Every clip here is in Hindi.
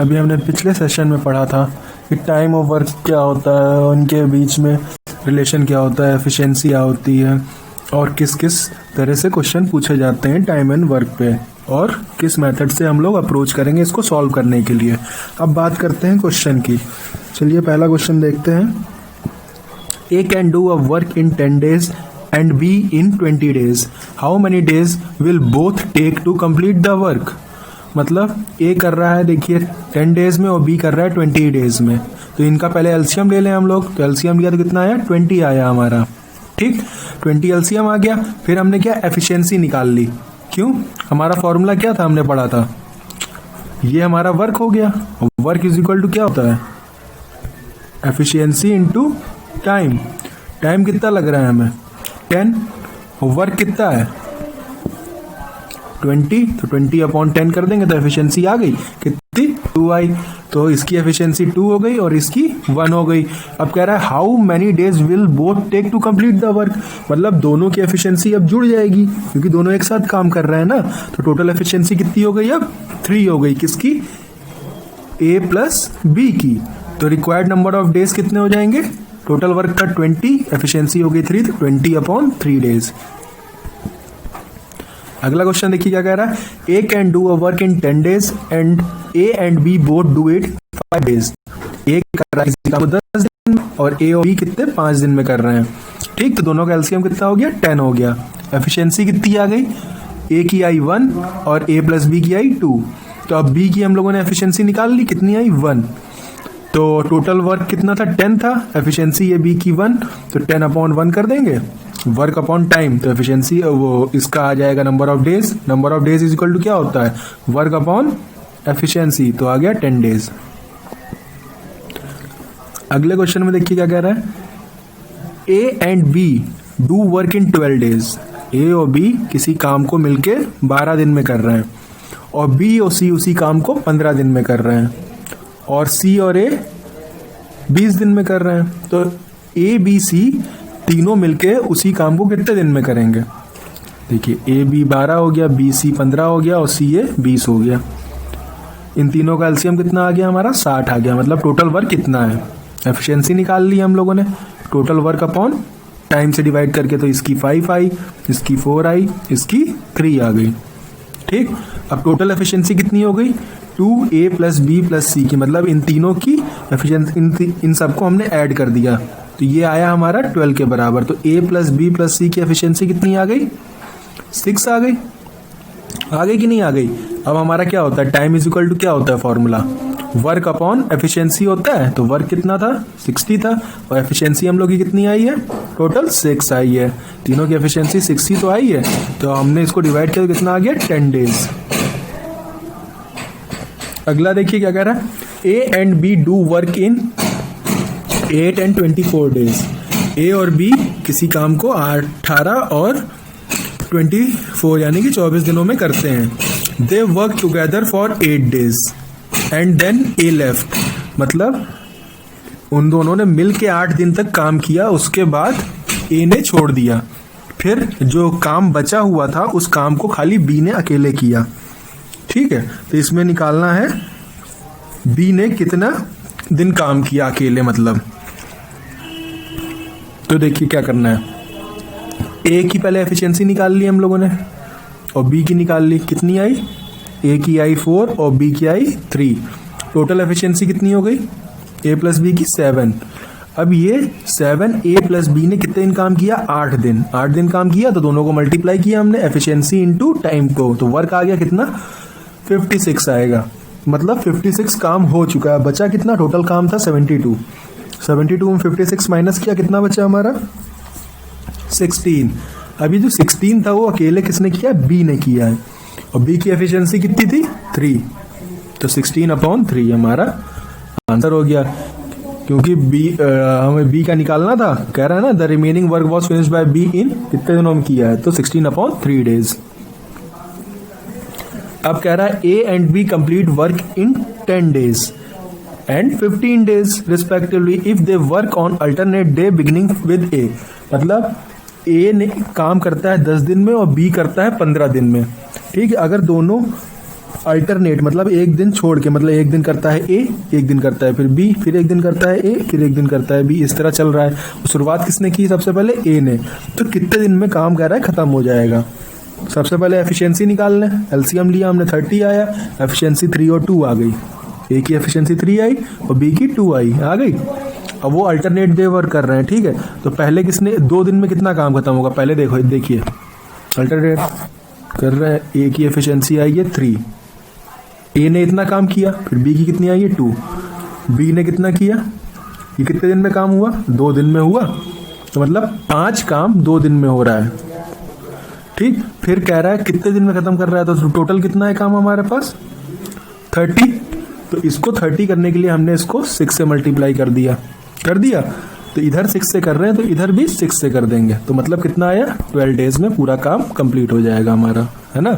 अभी हमने पिछले सेशन में पढ़ा था कि टाइम और वर्क क्या होता है, उनके बीच में रिलेशन क्या होता है, एफिशिएंसी क्या होती है और किस किस तरह से क्वेश्चन पूछे जाते हैं टाइम एंड वर्क पे और किस मेथड से हम लोग अप्रोच करेंगे इसको सॉल्व करने के लिए। अब बात करते हैं क्वेश्चन की। चलिए पहला क्वेश्चन देखते हैं। A can do a work in 10 days and B in 20 days. How many days will both take to complete the work? मतलब A कर रहा है देखिए 10 डेज में और B कर रहा है 20 डेज में। तो इनका पहले एलसीएम ले लें हम लोग। तो एलसीएम लिया तो कितना आया? 20 आया हमारा। ठीक, 20 एलसीएम आ गया। फिर हमने क्या एफिशिएंसी निकाल ली। क्यों? हमारा फॉर्मूला क्या था, हमने पढ़ा था, ये हमारा वर्क हो गया। वर्क इज इक्वल टू क्या होता है? Efficiency into time. टाइम कितना लग रहा है हमें? 10। वर्क कितना है? 20। तो 20/10 कर देंगे तो एफिशिएंसी आ गई कितनी? 2 आई। तो इसकी एफिशिएंसी 2 हो गई और इसकी 1 हो गई। अब कह रहा है how many days will both take to complete the work. मतलब दोनों की एफिशिएंसी अब जुड़ जाएगी क्योंकि दोनों एक साथ काम कर रहे हैं ना। तो टोटल एफिशिएंसी कितनी हो गई? अब 3 हो गई। किसकी? A प्लस बी की। तो रिक्वायर्ड नंबर ऑफ डेज कितने हो जाएंगे? टोटल वर्क का 20, एफिशिएंसी हो गई 3, तो 20/3 डेज। अगला क्वेश्चन देखिए क्या कह रहा है। A can do a work in 10 days and A and B both do it 5 days. A कर रहा है किसी काम को 10 दिन और ए और बी कितने? 5 दिन में कर रहे हैं। ठीक, तो दोनों का एलसीएम कितना हो गया? 10 हो गया। एफिशिएंसी कितनी आ गई? ए की आई 1 और ए प्लस बी की आई 2। तो अब बी की हम लोगों ने एफिशिएंसी निकाल ली, कितनी आई? 1। तो टोटल वर्क कितना था? 10 था। एफिशिएंसी ये बी की 1, तो 10/1 कर देंगे। वर्क अपॉन टाइम, तो एफिशिएंसी वो इसका आ जाएगा number of days. Number of days is equal to क्या होता है? Work upon efficiency. तो आ गया 10 डेज। अगले क्वेश्चन में देखिए क्या कह रहा है। A and B do work in 12 days. A और बी किसी काम को मिलके 12 दिन में कर रहे हैं और बी और सी उसी काम को 15 दिन में कर रहे हैं और सी और ए 20 दिन में कर रहे हैं। तो ए बी सी तीनों मिलके उसी काम को कितने दिन में करेंगे? देखिए ए बी 12 हो गया, बी सी 15 हो गया और सी ए 20 हो गया। इन तीनों का एलसीएम कितना आ गया हमारा? 60 आ गया। मतलब टोटल वर्क कितना है? एफिशिएंसी निकाल ली हम लोगों ने। टोटल वर्क अपॉन टाइम से डिवाइड करके, तो इसकी 5 आई, इसकी 4 आई, इसकी 3 आ गई। ठीक, अब टोटल एफिशिएंसी कितनी हो गई? 2A प्लस बी प्लस सी की। मतलब इन तीनों की एफिशिएंसी, इन सबको हमने ऐड कर दिया तो ये आया हमारा 12 के बराबर। तो A प्लस बी प्लस सी की एफिशिएंसी कितनी आ गई? 6 आ गई। आ गई कि नहीं आ गई? अब हमारा क्या होता है? टाइम इज इक्वल टू क्या होता है फॉर्मूला? वर्क अपॉन एफिशिएंसी होता है। तो वर्क कितना था? 60 था और एफिशिएंसी हम लोग की कितनी आई है? टोटल 6 आई है। तीनों की एफिशिएंसी 60 तो आई है, तो हमने इसको डिवाइड किया तो कितना आ गया? 10 डेज। अगला देखिए क्या कह रहा है। A and B do work in 8 and 24 days. A और बी किसी काम को 18 और 24 यानी कि 24 दिनों में करते हैं। They work together for 8 days and then A left. मतलब उन दोनों ने मिल के 8 दिन तक काम किया, उसके बाद ए ने छोड़ दिया। फिर जो काम बचा हुआ था उस काम को खाली बी ने अकेले किया। ठीक है, तो इसमें निकालना है बी ने कितना दिन काम किया अकेले। मतलब तो देखिए क्या करना है। ए की पहले एफिशिएंसी निकाल ली हम लोगों ने और बी की निकाल ली। कितनी आई? ए की आई 4 और बी की आई 3। टोटल एफिशिएंसी कितनी हो गई? ए प्लस बी की 7। अब ये 7 ए प्लस बी ने कितने दिन काम किया? 8 दिन। 8 दिन काम किया तो दोनों को मल्टीप्लाई किया हमने एफिशिएंसी इंटू टाइम को। तो वर्क आ गया कितना? 56 आएगा। मतलब 56 काम हो चुका है। बचा कितना? टोटल काम था 72। 72 में 56 माइनस किया, कितना बचा हमारा? 16। अभी जो 16 था वो अकेले किसने किया? बी ने किया है। और बी की एफिशिएंसी कितनी थी? 3। तो 16/3 हमारा आंसर हो गया। क्योंकि हमें बी का निकालना था। कह रहा है ना the remaining work was finished by B in कितने दिनों में किया है? तो 16/3 डेज। अब कह रहा है A and B complete work in 10 days and 15 days respectively if they work on alternate day beginning with A. मतलब ए ने काम करता है 10 दिन में और बी करता है 15 दिन में। ठीक है, अगर दोनों अल्टरनेट मतलब एक दिन छोड़ के, मतलब एक दिन करता है ए, एक दिन करता है फिर बी, फिर एक दिन करता है ए, फिर एक दिन करता है बी, इस तरह चल रहा है। शुरुआत किसने की? सबसे पहले ए ने। तो कितने दिन में काम कर रहा है खत्म हो जाएगा। सबसे पहले एफिशिएंसी निकाल लें, एलसीएम लिया हमने 30 आया, एफिशिएंसी 3 और 2 आ गई, ए की एफिशिएंसी 3 आई और बी की 2 आई, आ गई। अब वो अल्टरनेट डे वर्क कर रहे हैं, ठीक है। तो पहले किसने 2 दिन में कितना काम खत्म होगा? पहले देखो, देखिए अल्टरनेट कर रहे हैं, ए की एफिशिएंसी आई है 3, ए ने इतना काम किया, फिर बी की कितनी आई है 2, बी ने कितना किया, ये कितने दिन में काम हुआ? 2 दिन में हुआ। तो मतलब 5 काम 2 दिन में हो रहा है, ठीक। फिर कह रहा है कितने दिन में खत्म कर रहा है, तो टोटल कितना है काम हमारे पास? 30। तो इसको 30 करने के लिए हमने इसको 6 से मल्टीप्लाई कर दिया। तो इधर 6 से कर रहे हैं तो इधर भी 6 से कर देंगे। तो मतलब कितना आया? 12 डेज में पूरा काम कंप्लीट हो जाएगा हमारा, है ना।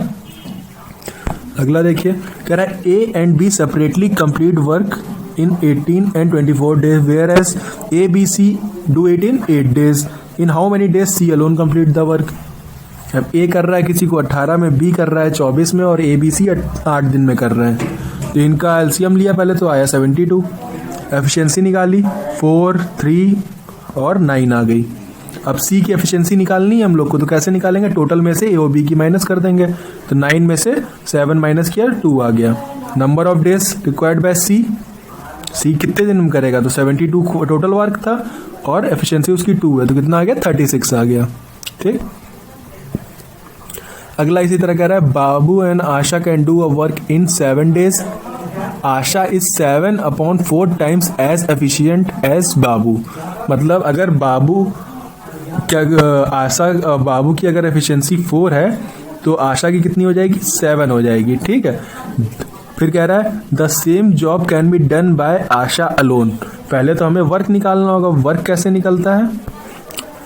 अगला देखिए, कह रहा है A and B separately complete work in 18 and 24 days, whereas A, B, C do it in 8 days. In how many days C alone complete the work? अब A कर रहा है किसी को 18 में, B कर रहा है 24 में और A, B, C 8 दिन में कर रहे हैं। तो इनका एलसीएम लिया पहले तो आया 72, एफिशिएंसी निकाली 4, 3 और 9 आ गई। अब C की एफिशिएंसी निकालनी है हम लोग को, तो कैसे निकालेंगे? टोटल में से A और B की माइनस कर देंगे। तो 9 में से 7 माइनस किया 2 आ गया। Number of days required by C कितने दिन में करेगा? तो 72 टोटल वर्क था और एफिशिएंसी उसकी 2 है, तो कितना आ गया? 36 आ गया, ठीक। अगला इसी तरह कह रहा है Babu and Asha can do a work in 7 days. Asha is 7/4 times as efficient as Babu. मतलब अगर बाबू की अगर एफिशिएंसी 4 है तो आशा की कितनी हो जाएगी? 7 हो जाएगी, ठीक है। फिर कह रहा है the same job can be done by Asha alone. पहले तो हमें वर्क निकालना होगा। वर्क कैसे निकलता है?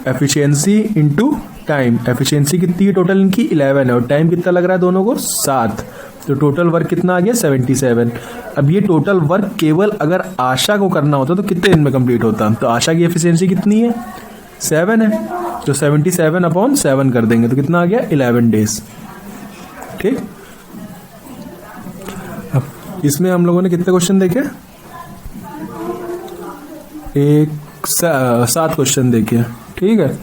Efficiency into time. एफिशिएंसी कितनी है टोटल इनकी? 11 है और टाइम कितना लग रहा है दोनों को? 7। तो टोटल वर्क कितना आ गया? 77। अब ये टोटल वर्क केवल अगर आशा को करना होता तो कितने दिन में कंप्लीट होता? तो आशा की एफिशिएंसी कितनी है? 7 है, तो 77/7 कर देंगे तो कितना आ गया? 11 डेज, ठीक। इसमें हम लोगों ने कितने क्वेश्चन देखे? 7 क्वेश्चन देखे, ठीक है।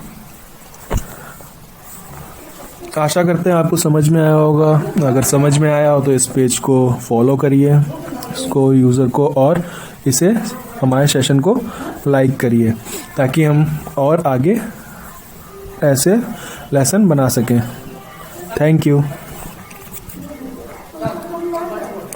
आशा करते हैं आपको समझ में आया होगा। अगर समझ में आया हो तो इस पेज को फॉलो करिए, इसको यूज़र को, और इसे हमारे सेशन को लाइक करिए ताकि हम और आगे ऐसे लेसन बना सकें। Thank you.